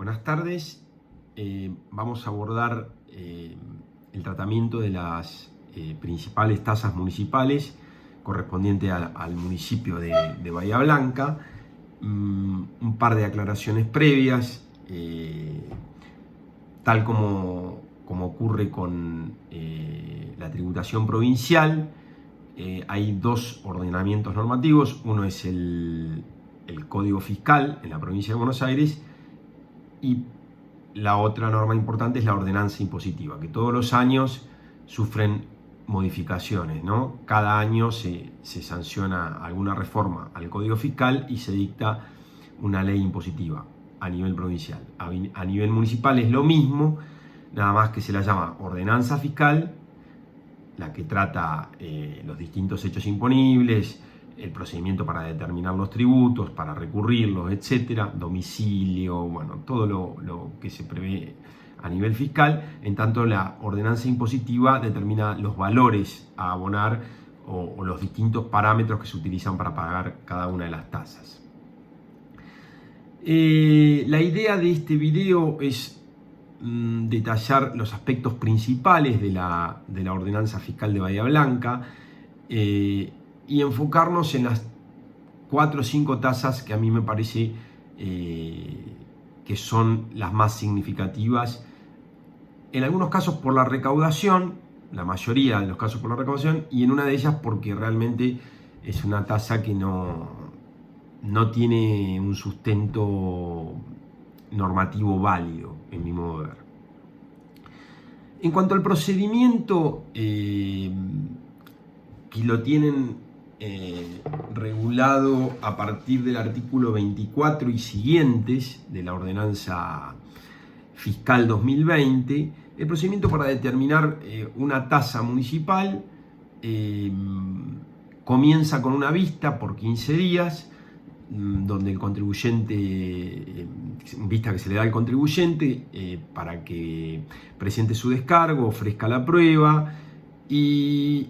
Buenas tardes. Vamos a abordar el tratamiento de las principales tasas municipales correspondiente al municipio de Bahía Blanca. Un par de aclaraciones previas, tal como ocurre con la tributación provincial. Hay dos ordenamientos normativos. Uno es el Código Fiscal en la provincia de Buenos Aires, y la otra norma importante es la ordenanza impositiva, que todos los años sufren modificaciones, ¿no? Cada año se sanciona alguna reforma al Código Fiscal y se dicta una ley impositiva a nivel provincial. A nivel municipal es lo mismo, nada más que se la llama ordenanza fiscal, la que trata los distintos hechos imponibles, el procedimiento para determinar los tributos, para recurrirlos, etcétera, domicilio, bueno, todo lo que se prevé a nivel fiscal. En tanto, la ordenanza impositiva determina los valores a abonar o los distintos parámetros que se utilizan para pagar cada una de las tasas. La idea de este video es detallar los aspectos principales de la ordenanza fiscal de Bahía Blanca, y enfocarnos en las 4 o 5 tasas que a mí me parece que son las más significativas, en algunos casos por la recaudación, la mayoría de los casos por la recaudación, y en una de ellas porque realmente es una tasa que no tiene un sustento normativo válido, en mi modo de ver. En cuanto al procedimiento, que lo tienen regulado a partir del artículo 24 y siguientes de la ordenanza fiscal 2020, el procedimiento para determinar una tasa municipal comienza con una vista por 15 días, donde el contribuyente, vista que se le da al contribuyente para que presente su descargo, ofrezca la prueba, y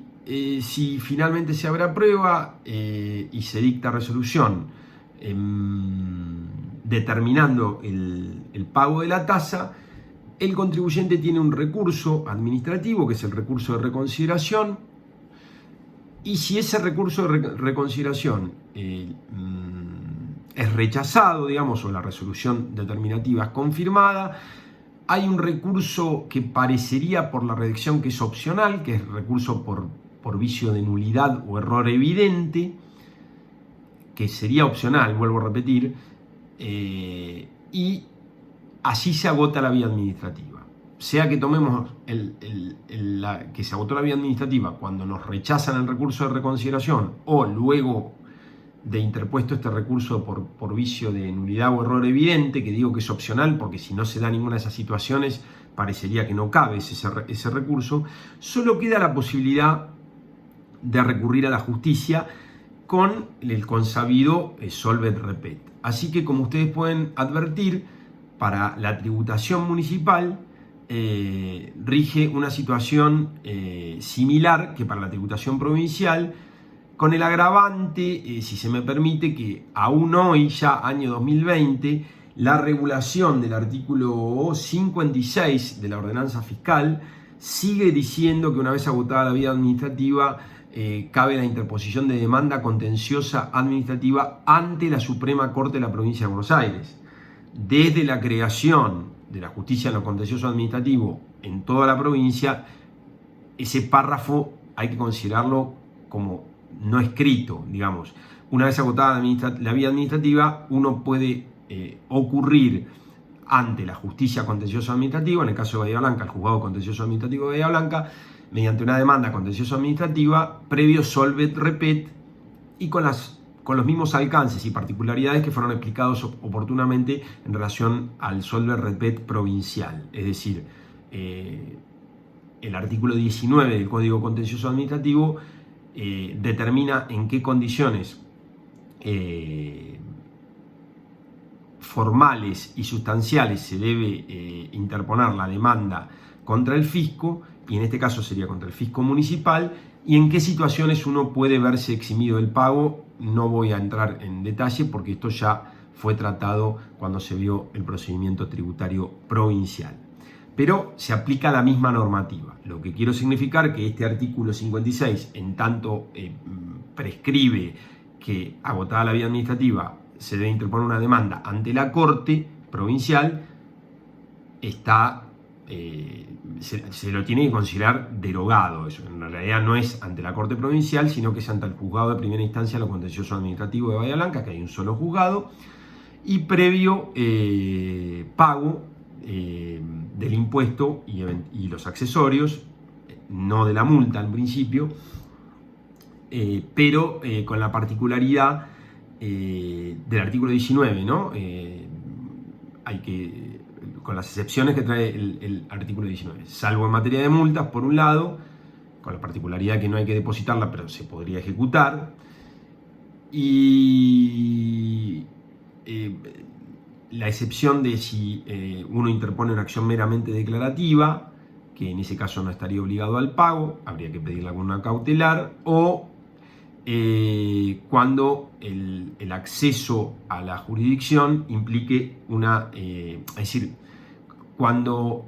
si finalmente se abre a prueba y se dicta resolución determinando el pago de la tasa, el contribuyente tiene un recurso administrativo, que es el recurso de reconsideración, y si ese recurso de reconsideración es rechazado, digamos, o la resolución determinativa es confirmada, hay un recurso que parecería por la redacción que es opcional, que es recurso por vicio de nulidad o error evidente, que sería opcional, vuelvo a repetir, y así se agota la vía administrativa. Sea que tomemos que se agotó la vía administrativa cuando nos rechazan el recurso de reconsideración, o luego de interpuesto este recurso por vicio de nulidad o error evidente, que digo que es opcional porque si no se da ninguna de esas situaciones parecería que no cabe ese recurso, solo queda la posibilidad de recurrir a la justicia con el consabido solvet repet. Así que, como ustedes pueden advertir, para la tributación municipal rige una situación similar que para la tributación provincial, con el agravante, si se me permite, que aún hoy, ya año 2020, la regulación del artículo 56 de la ordenanza fiscal sigue diciendo que una vez agotada la vía administrativa, cabe la interposición de demanda contenciosa administrativa ante la Suprema Corte de la Provincia de Buenos Aires. Desde la creación de la justicia en lo contencioso administrativo en toda la provincia, ese párrafo hay que considerarlo como no escrito, digamos. Una vez agotada la vía administrativa, uno puede ocurrir ante la justicia contencioso administrativa, en el caso de Bahía Blanca, el juzgado contencioso administrativo de Bahía Blanca, mediante una demanda contencioso administrativa, previo solvet repet, y con los mismos alcances y particularidades que fueron explicados oportunamente en relación al solvet repet provincial. Es decir, el artículo 19 del Código Contencioso Administrativo determina en qué condiciones formales y sustanciales se debe interponer la demanda contra el fisco, y en este caso sería contra el fisco municipal, y en qué situaciones uno puede verse eximido del pago. No voy a entrar en detalle porque esto ya fue tratado cuando se vio el procedimiento tributario provincial. Pero se aplica la misma normativa, lo que quiero significar que este artículo 56, en tanto prescribe que, agotada la vía administrativa, se debe interponer una demanda ante la Corte provincial, se lo tiene que considerar derogado. Eso en realidad no es ante la Corte provincial, sino que es ante el juzgado de primera instancia, lo contencioso administrativo de Bahía Blanca, que hay un solo juzgado, y previo pago del impuesto y los accesorios, no de la multa en principio, pero con la particularidad del artículo 19, ¿no? Con las excepciones que trae el artículo 19, salvo en materia de multas, por un lado, con la particularidad que no hay que depositarla, pero se podría ejecutar, y la excepción de si uno interpone una acción meramente declarativa, que en ese caso no estaría obligado al pago, habría que pedirle alguna cautelar, o cuando el acceso a la jurisdicción implique es decir, cuando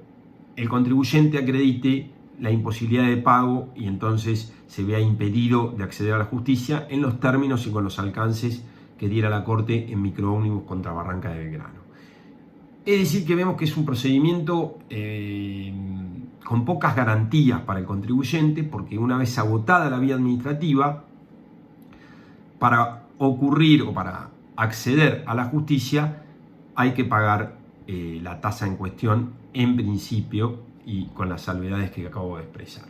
el contribuyente acredite la imposibilidad de pago y entonces se vea impedido de acceder a la justicia en los términos y con los alcances que diera la Corte en microómnibus contra Barranca de Belgrano. Es decir, que vemos que es un procedimiento con pocas garantías para el contribuyente, porque una vez agotada la vía administrativa, para ocurrir o para acceder a la justicia hay que pagar la tasa en cuestión en principio y con las salvedades que acabo de expresar.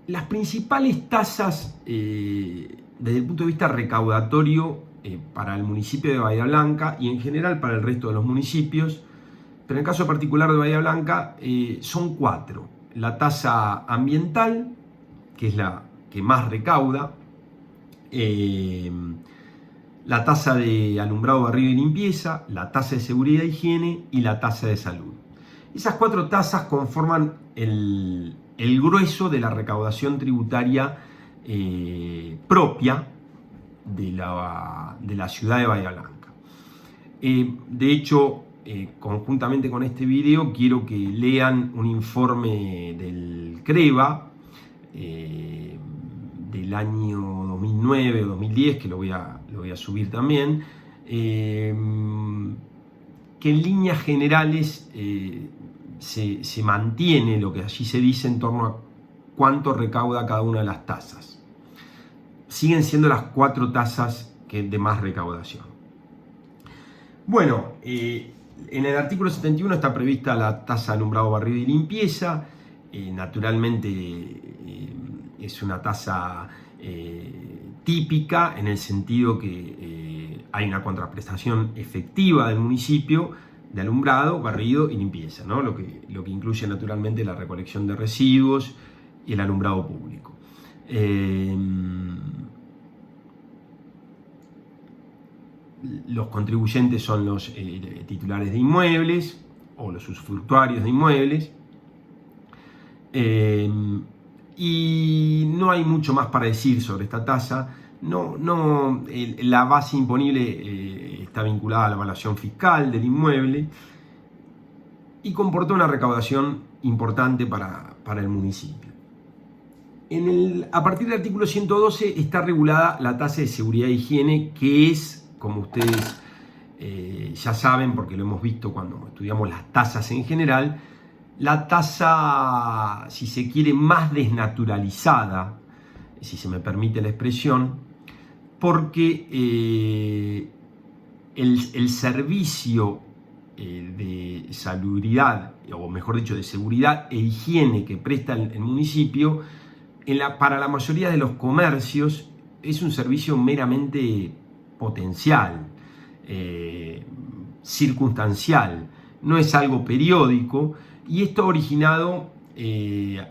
Las principales tasas desde el punto de vista recaudatorio para el municipio de Bahía Blanca y en general para el resto de los municipios, pero en el caso particular de Bahía Blanca son 4. La tasa ambiental, que es la que más recauda, la tasa de alumbrado, barrido y limpieza, la tasa de seguridad e higiene y la tasa de salud. Esas 4 tasas conforman el grueso de la recaudación tributaria propia de la ciudad de Bahía Blanca. De hecho, conjuntamente con este video, quiero que lean un informe del CREVA del año 2009 o 2010, que lo voy a subir también, que en líneas generales se mantiene lo que allí se dice en torno a cuánto recauda cada una de las tasas. Siguen siendo las 4 tasas de más recaudación. Bueno, en el artículo 71 está prevista la tasa de alumbrado, barrido y limpieza. Naturalmente es una tasa típica en el sentido que hay una contraprestación efectiva del municipio de alumbrado, barrido y limpieza, ¿no? Lo que incluye naturalmente la recolección de residuos y el alumbrado público. Los contribuyentes son los titulares de inmuebles o los usufructuarios de inmuebles. Y no hay mucho más para decir sobre esta tasa. La base imponible está vinculada a la evaluación fiscal del inmueble y comportó una recaudación importante para el municipio. A partir del artículo 112 está regulada la tasa de seguridad e higiene, que es, como ustedes ya saben, porque lo hemos visto cuando estudiamos las tasas en general, la tasa, si se quiere, más desnaturalizada, si se me permite la expresión, porque el servicio de salubridad, o mejor dicho, de seguridad e higiene que presta el municipio, para la mayoría de los comercios es un servicio meramente potencial, circunstancial, no es algo periódico, y esto ha originado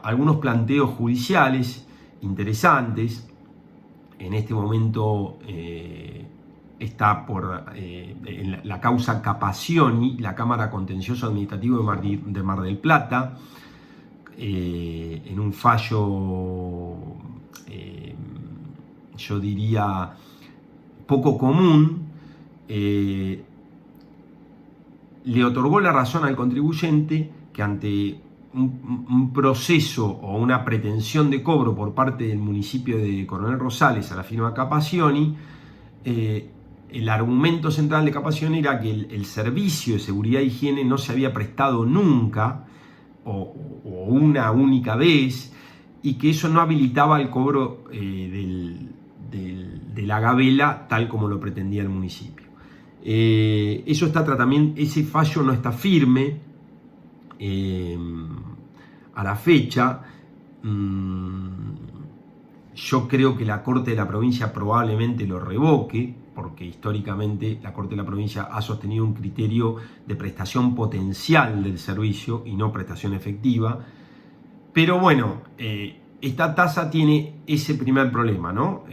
algunos planteos judiciales interesantes. En este momento está en la causa Capacioni, la Cámara Contencioso Administrativo de Mar del Plata, en un fallo, yo diría, poco común, le otorgó la razón al contribuyente que ante un proceso o una pretensión de cobro por parte del municipio de Coronel Rosales a la firma Capacioni, el argumento central de Capacioni era que el servicio de seguridad e higiene no se había prestado nunca o una única vez, y que eso no habilitaba el cobro de la gabela tal como lo pretendía el municipio. Eso está tratamiento, ese fallo no está firme a la fecha. Yo creo que la Corte de la Provincia probablemente lo revoque, porque históricamente la Corte de la Provincia ha sostenido un criterio de prestación potencial del servicio y no prestación efectiva. Pero bueno, esta tasa tiene ese primer problema, ¿no?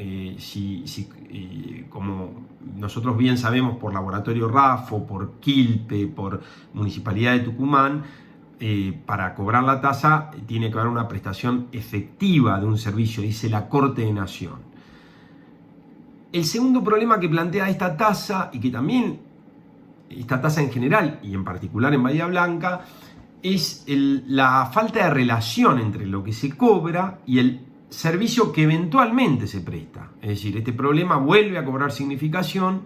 Como nosotros bien sabemos por Laboratorio Rafo, por Quilpe, por Municipalidad de Tucumán, para cobrar la tasa tiene que haber una prestación efectiva de un servicio, dice la Corte de Nación. El segundo problema que plantea esta tasa, y que también esta tasa en general y en particular en Bahía Blanca, es la falta de relación entre lo que se cobra y el servicio que eventualmente se presta. Es decir, este problema vuelve a cobrar significación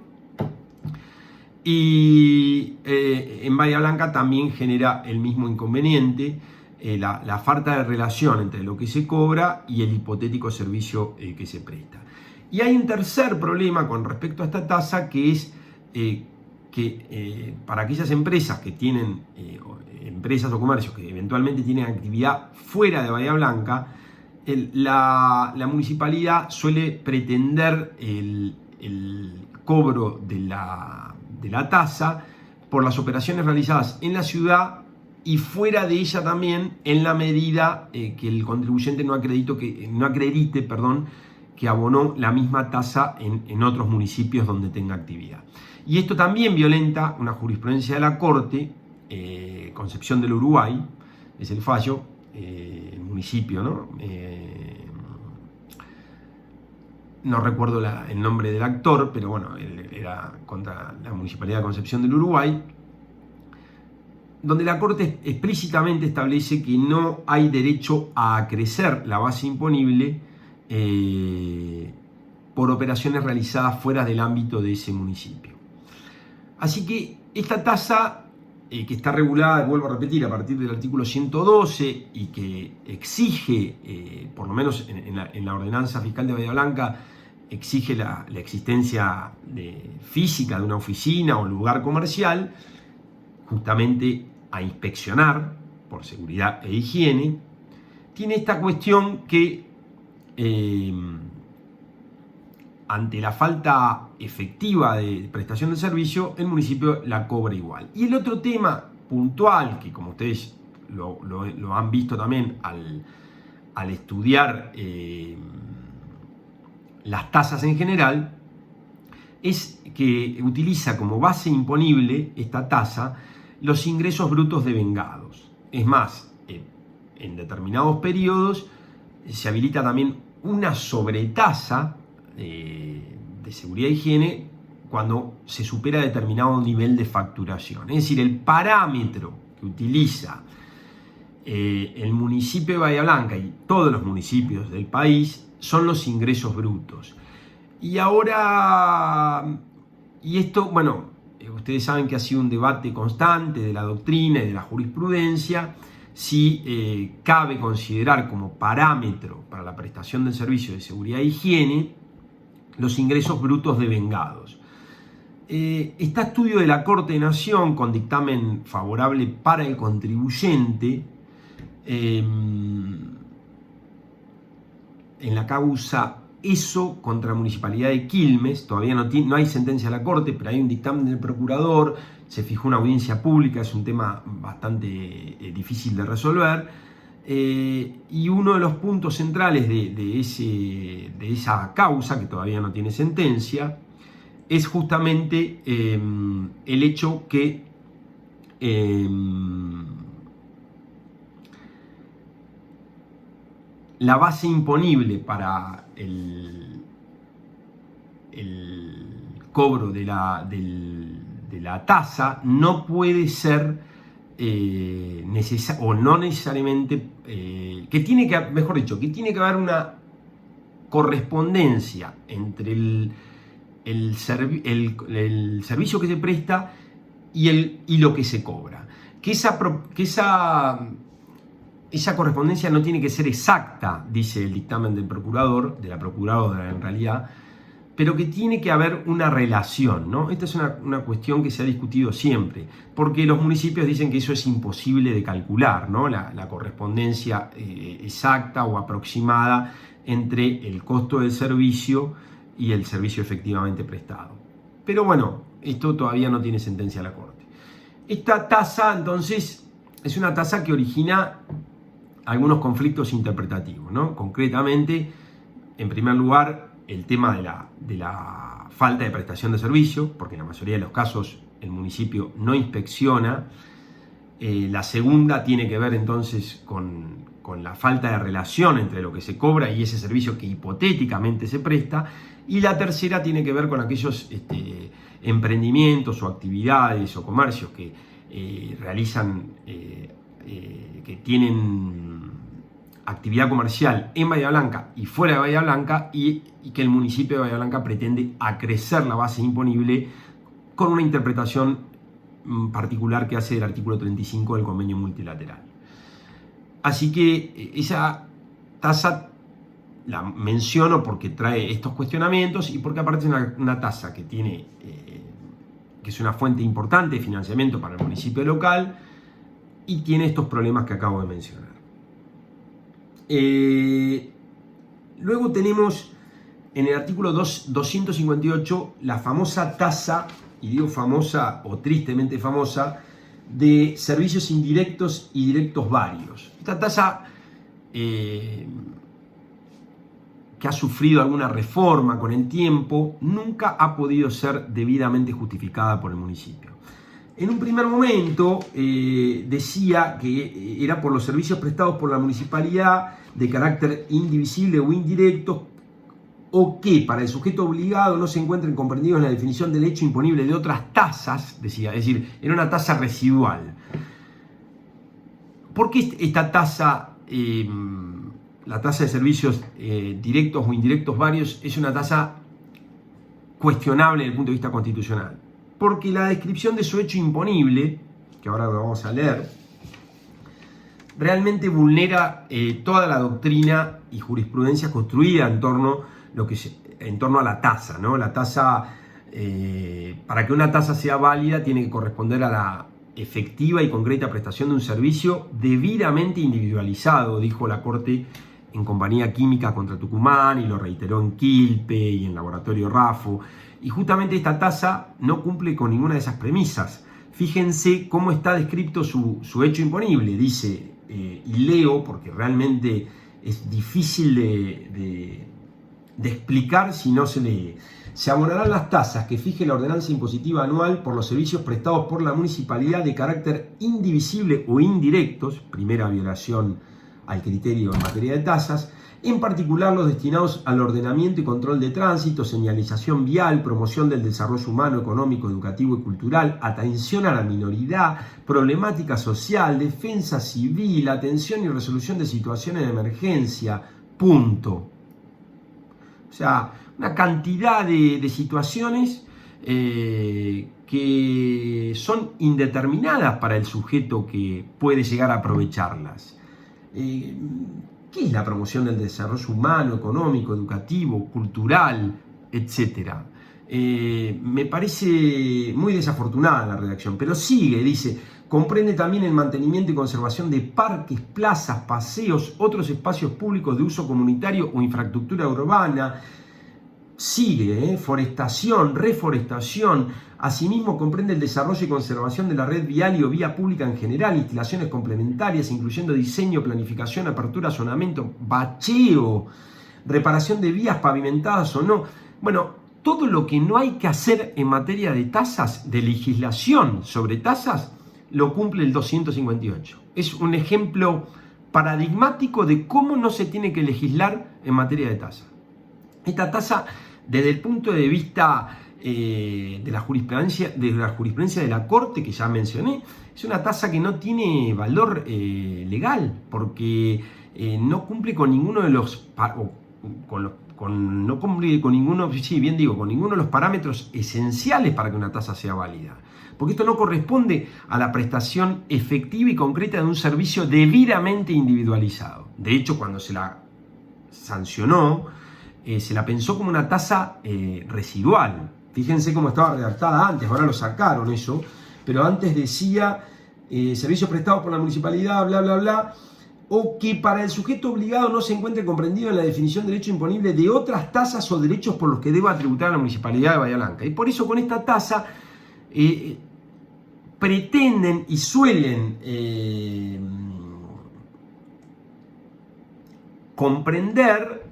y en Bahía Blanca también genera el mismo inconveniente, la falta de relación entre lo que se cobra y el hipotético servicio que se presta. Y hay un tercer problema con respecto a esta tasa, que es que para aquellas empresas que tienen, empresas o comercios que eventualmente tienen actividad fuera de Bahía Blanca, la municipalidad suele pretender el cobro de la tasa por las operaciones realizadas en la ciudad y fuera de ella también, en la medida que el contribuyente no acredite que abonó la misma tasa en otros municipios donde tenga actividad. Y esto también violenta una jurisprudencia de la Corte, Concepción del Uruguay, es el fallo, el municipio, ¿no? No recuerdo el nombre del actor, pero bueno, era contra la Municipalidad de Concepción del Uruguay, donde la Corte explícitamente establece que no hay derecho a acrecer la base imponible por operaciones realizadas fuera del ámbito de ese municipio. Así que esta tasa, que está regulada, vuelvo a repetir, a partir del artículo 112 y que exige, por lo menos en la ordenanza fiscal de Bahía Blanca, exige la existencia física de una oficina o lugar comercial, justamente a inspeccionar por seguridad e higiene, tiene esta cuestión que ante la falta efectiva de prestación de servicio, el municipio la cobra igual. Y el otro tema puntual, que como ustedes lo han visto también al estudiar las tasas en general, es que utiliza como base imponible esta tasa los ingresos brutos devengados. Es más, en determinados periodos se habilita también una sobretasa de seguridad e higiene cuando se supera determinado nivel de facturación. Es decir, el parámetro que utiliza el municipio de Bahía Blanca y todos los municipios del país son los ingresos brutos. Y ahora, y esto, bueno, ustedes saben que ha sido un debate constante de la doctrina y de la jurisprudencia, si cabe considerar como parámetro para la prestación del servicio de seguridad e higiene los ingresos brutos devengados. Está estudio de la Corte de Nación con dictamen favorable para el contribuyente en la causa ESO contra la Municipalidad de Quilmes. Todavía no hay sentencia de la Corte, pero hay un dictamen del procurador, se fijó una audiencia pública, es un tema bastante difícil de resolver, y uno de los puntos centrales de esa causa, que todavía no tiene sentencia, es justamente el hecho que la base imponible para cobro de la tasa no puede ser o no necesariamente, que tiene que haber una correspondencia entre el servicio que se presta y lo que se cobra. Que esa correspondencia no tiene que ser exacta, dice el dictamen del procurador, de la procuradora en realidad, pero que tiene que haber una relación, ¿no? Esta es una cuestión que se ha discutido siempre, porque los municipios dicen que eso es imposible de calcular, ¿no? La correspondencia exacta o aproximada entre el costo del servicio y el servicio efectivamente prestado. Pero bueno, esto todavía no tiene sentencia de la Corte. Esta tasa, entonces, es una tasa que origina algunos conflictos interpretativos, ¿no? Concretamente, en primer lugar, el tema de la falta de prestación de servicio, porque en la mayoría de los casos el municipio no inspecciona. La segunda tiene que ver entonces con la falta de relación entre lo que se cobra y ese servicio que hipotéticamente se presta. Y la tercera tiene que ver con aquellos emprendimientos o actividades o comercios que realizan, que tienen actividad comercial en Bahía Blanca y fuera de Bahía Blanca y que el municipio de Bahía Blanca pretende acrecer la base imponible con una interpretación particular que hace del artículo 35 del convenio multilateral. Así que esa tasa la menciono porque trae estos cuestionamientos y porque aparte es una tasa que tiene, que es una fuente importante de financiamiento para el municipio local y tiene estos problemas que acabo de mencionar. Luego tenemos en el artículo 258 la famosa tasa, y digo famosa o tristemente famosa, de servicios indirectos y directos varios. Esta tasa que ha sufrido alguna reforma con el tiempo, nunca ha podido ser debidamente justificada por el municipio. En un primer momento decía que era por los servicios prestados por la municipalidad de carácter indivisible o indirecto, o que para el sujeto obligado no se encuentren comprendidos en la definición del hecho imponible de otras tasas, decía, es decir, era una tasa residual. ¿Por qué esta tasa, la tasa de servicios directos o indirectos varios, es una tasa cuestionable desde el punto de vista constitucional? Porque la descripción de su hecho imponible, que ahora lo vamos a leer, realmente vulnera toda la doctrina y jurisprudencia construida en torno a la tasa, ¿no? La tasa, para que una tasa sea válida, tiene que corresponder a la efectiva y concreta prestación de un servicio debidamente individualizado, dijo la Corte en Compañía Química contra Tucumán y lo reiteró en Quilpe y en Laboratorio Rafo. Y justamente esta tasa no cumple con ninguna de esas premisas. Fíjense cómo está descrito su hecho imponible. Dice, y leo porque realmente es difícil de explicar si no se lee. Se abonarán las tasas que fije la ordenanza impositiva anual por los servicios prestados por la municipalidad de carácter indivisible o indirectos, primera violación al criterio en materia de tasas, en particular los destinados al ordenamiento y control de tránsito, señalización vial, promoción del desarrollo humano, económico, educativo y cultural, atención a la minoridad, problemática social, defensa civil, atención y resolución de situaciones de emergencia, punto. O sea, una cantidad de situaciones que son indeterminadas para el sujeto que puede llegar a aprovecharlas. ¿Qué es la promoción del desarrollo humano, económico, educativo, cultural, etcétera? Me parece muy desafortunada la redacción, pero sigue, dice, comprende también el mantenimiento y conservación de parques, plazas, paseos, otros espacios públicos de uso comunitario o infraestructura urbana. Sigue, forestación, reforestación. Asimismo comprende el desarrollo y conservación de la red vial y o vía pública en general, instalaciones complementarias, incluyendo diseño, planificación, apertura, zonamiento, bacheo, reparación de vías pavimentadas o no. Bueno, todo lo que no hay que hacer en materia de tasas, de legislación sobre tasas, lo cumple el 258. Es un ejemplo paradigmático de cómo no se tiene que legislar en materia de tasa. Esta tasa, desde el punto de vista de la jurisprudencia de la Corte que ya mencioné. Es una tasa que no tiene valor legal, porque no cumple con ninguno de los no cumple con ninguno, sí, bien digo, con ninguno de los parámetros esenciales para que una tasa sea válida. Porque esto no corresponde a la prestación efectiva y concreta de un servicio debidamente individualizado. De hecho, cuando se la sancionó, se la pensó como una tasa residual. Fíjense cómo estaba redactada antes, ahora lo sacaron eso, pero antes decía servicios prestados por la municipalidad, bla, bla, bla, o que para el sujeto obligado no se encuentre comprendido en la definición de derecho imponible de otras tasas o derechos por los que deba tributar la municipalidad de Bahía Blanca. Y por eso con esta tasa pretenden y suelen comprender,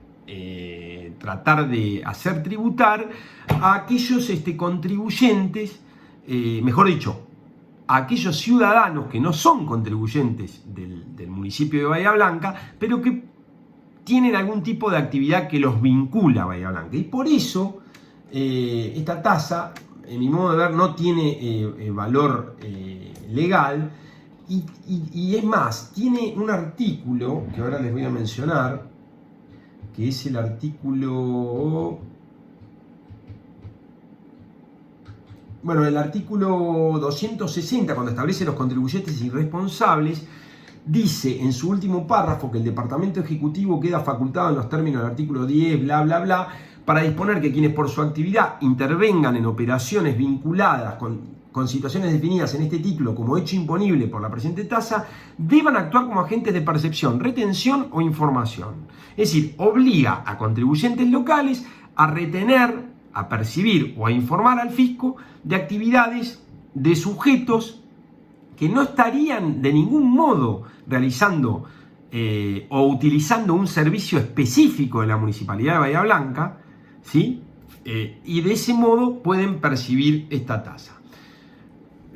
tratar de hacer tributar a aquellos contribuyentes, mejor dicho, a aquellos ciudadanos que no son contribuyentes del municipio de Bahía Blanca, pero que tienen algún tipo de actividad que los vincula a Bahía Blanca. Y por eso esta tasa, en mi modo de ver, no tiene valor legal. Y es más, tiene un artículo que ahora les voy a mencionar, que es el artículo... Bueno, el artículo 260, cuando establece los contribuyentes irresponsables, dice en su último párrafo que el Departamento Ejecutivo queda facultado en los términos del artículo 10, bla, bla, bla, para disponer que quienes por su actividad intervengan en operaciones vinculadas con situaciones definidas en este título como hecho imponible por la presente tasa, deban actuar como agentes de percepción, retención o información. Es decir, obliga a contribuyentes locales a retener, a percibir o a informar al fisco de actividades de sujetos que no estarían de ningún modo realizando o utilizando un servicio específico de la Municipalidad de Bahía Blanca, ¿sí? Y de ese modo pueden percibir esta tasa.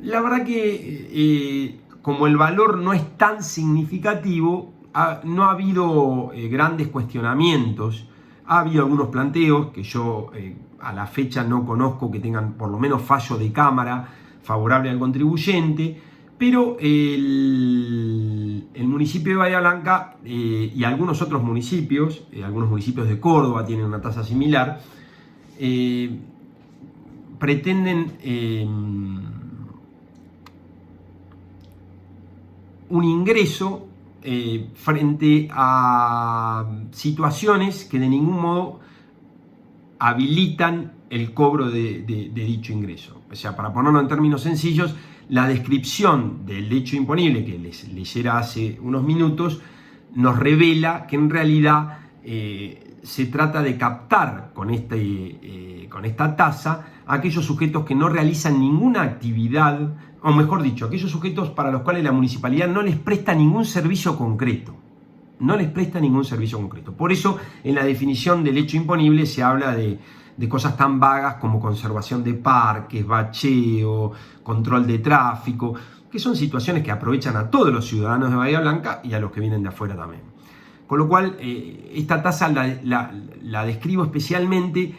La verdad que como el valor no es tan significativo, no ha habido grandes cuestionamientos. Ha habido algunos planteos que yo a la fecha no conozco que tengan por lo menos fallo de cámara favorable al contribuyente, pero el municipio de Bahía Blanca y algunos otros municipios, algunos municipios de Córdoba tienen una tasa similar, pretenden un ingreso frente a situaciones que de ningún modo habilitan el cobro de dicho ingreso. O sea, para ponerlo en términos sencillos, la descripción del hecho imponible que les leyera hace unos minutos nos revela que en realidad se trata de captar con esta tasa a aquellos sujetos que no realizan ninguna actividad, o mejor dicho, aquellos sujetos para los cuales la municipalidad no les presta ningún servicio concreto. No les presta ningún servicio concreto. Por eso, en la definición del hecho imponible se habla de cosas tan vagas como conservación de parques, bacheo, control de tráfico, que son situaciones que aprovechan a todos los ciudadanos de Bahía Blanca y a los que vienen de afuera también. Con lo cual, esta tasa la describo especialmente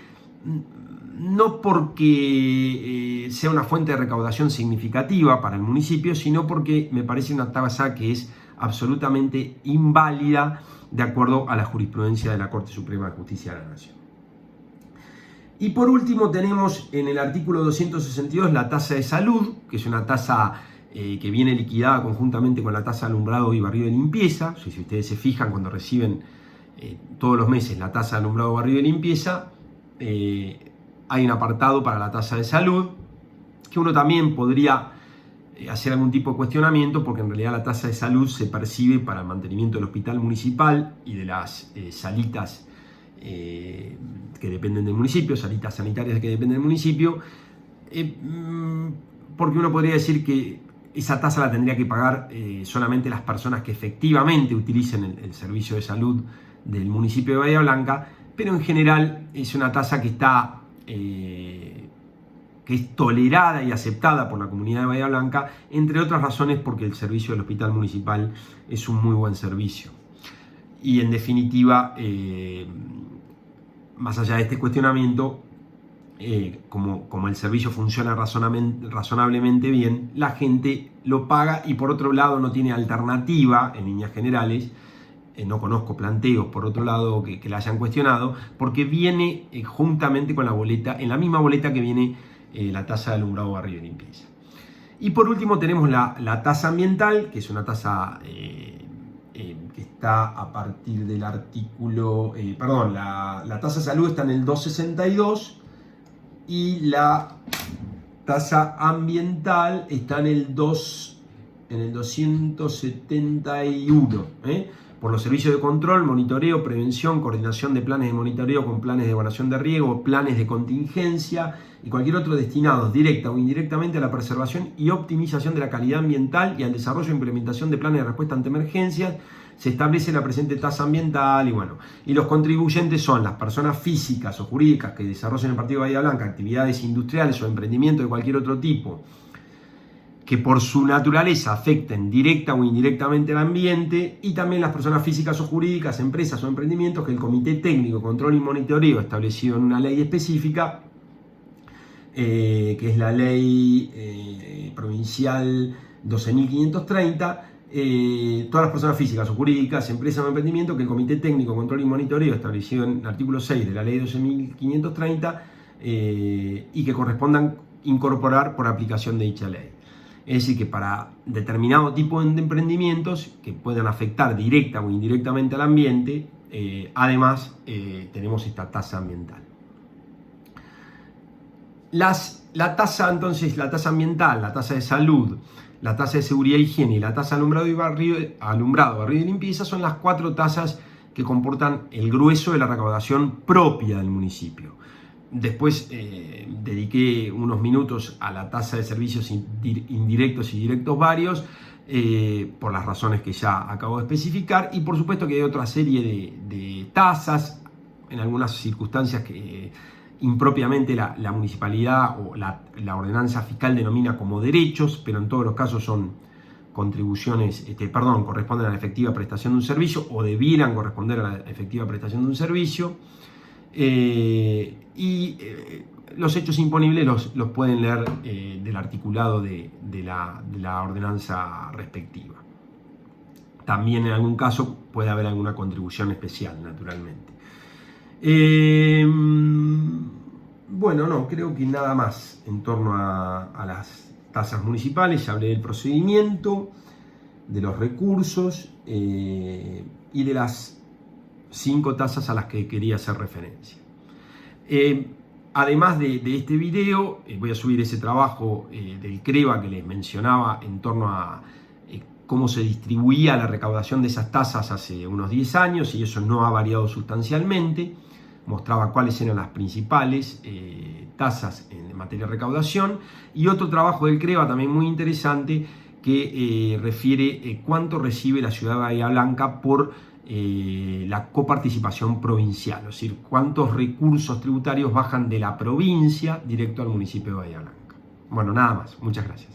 no porque sea una fuente de recaudación significativa para el municipio, sino porque me parece una tasa que es absolutamente inválida de acuerdo a la jurisprudencia de la Corte Suprema de Justicia de la Nación. Y por último tenemos en el artículo 262 la tasa de salud, que es una tasa que viene liquidada conjuntamente con la tasa de alumbrado y barrido de limpieza. Si ustedes se fijan, cuando reciben todos los meses la tasa de alumbrado, barrido y limpieza, hay un apartado para la tasa de salud, que uno también podría hacer algún tipo de cuestionamiento, porque en realidad la tasa de salud se percibe para el mantenimiento del hospital municipal y de las salitas que dependen del municipio, salitas sanitarias que dependen del municipio, porque uno podría decir que esa tasa la tendría que pagar solamente las personas que efectivamente utilicen el servicio de salud del municipio de Bahía Blanca, pero en general es una tasa que está que es tolerada y aceptada por la comunidad de Bahía Blanca, entre otras razones porque el servicio del hospital municipal es un muy buen servicio. Y en definitiva, más allá de este cuestionamiento, como el servicio funciona razonablemente bien, la gente lo paga y por otro lado no tiene alternativa en líneas generales. No conozco planteos, por otro lado, que la hayan cuestionado, porque viene juntamente con la boleta, en la misma boleta que viene la tasa de alumbrado, barrido y limpieza. Y por último tenemos la tasa ambiental, que es una tasa que está a partir del artículo, la tasa de salud está en el 262 y la tasa ambiental está en el 271, por los servicios de control, monitoreo, prevención, coordinación de planes de monitoreo con planes de evaluación de riesgo, planes de contingencia y cualquier otro destinados directa o indirectamente a la preservación y optimización de la calidad ambiental y al desarrollo e implementación de planes de respuesta ante emergencias. Se establece la presente tasa ambiental y los contribuyentes son las personas físicas o jurídicas que desarrollen en el Partido Bahía Blanca actividades industriales o emprendimientos de cualquier otro tipo que por su naturaleza afecten directa o indirectamente al ambiente, y también las personas físicas o jurídicas, empresas o emprendimientos que el Comité Técnico, Control y Monitoreo establecido en una ley específica, que es la ley provincial 12.530, todas las personas físicas o jurídicas, empresas o emprendimientos que el Comité Técnico, Control y Monitoreo establecido en el artículo 6 de la ley 12.530 y que correspondan incorporar por aplicación de dicha ley. Es decir, que para determinado tipo de emprendimientos que puedan afectar directa o indirectamente al ambiente, además tenemos esta tasa ambiental. La tasa ambiental, la tasa de salud, la tasa de seguridad e higiene y la tasa barrido y limpieza son las 4 tasas que comportan el grueso de la recaudación propia del municipio. Después dediqué unos minutos a la tasa de servicios indirectos y directos varios, por las razones que ya acabo de especificar, y por supuesto que hay otra serie de tasas, en algunas circunstancias que impropiamente la municipalidad o la ordenanza fiscal denomina como derechos, pero en todos los casos son contribuciones, corresponden a la efectiva prestación de un servicio o debieran corresponder a la efectiva prestación de un servicio. Los hechos imponibles los pueden leer del articulado de la ordenanza respectiva. También en algún caso puede haber alguna contribución especial, naturalmente. Creo que nada más en torno a las tasas municipales. Ya hablé del procedimiento, de los recursos y de las 5 tasas a las que quería hacer referencia. Además de este video, voy a subir ese trabajo del CREVA que les mencionaba en torno a cómo se distribuía la recaudación de esas tasas hace unos 10 años, y eso no ha variado sustancialmente. Mostraba cuáles eran las principales tasas en materia de recaudación, y otro trabajo del CREVA también muy interesante que refiere cuánto recibe la ciudad de Bahía Blanca por la coparticipación provincial, es decir, cuántos recursos tributarios bajan de la provincia directo al municipio de Bahía Blanca. Bueno, nada más. Muchas gracias.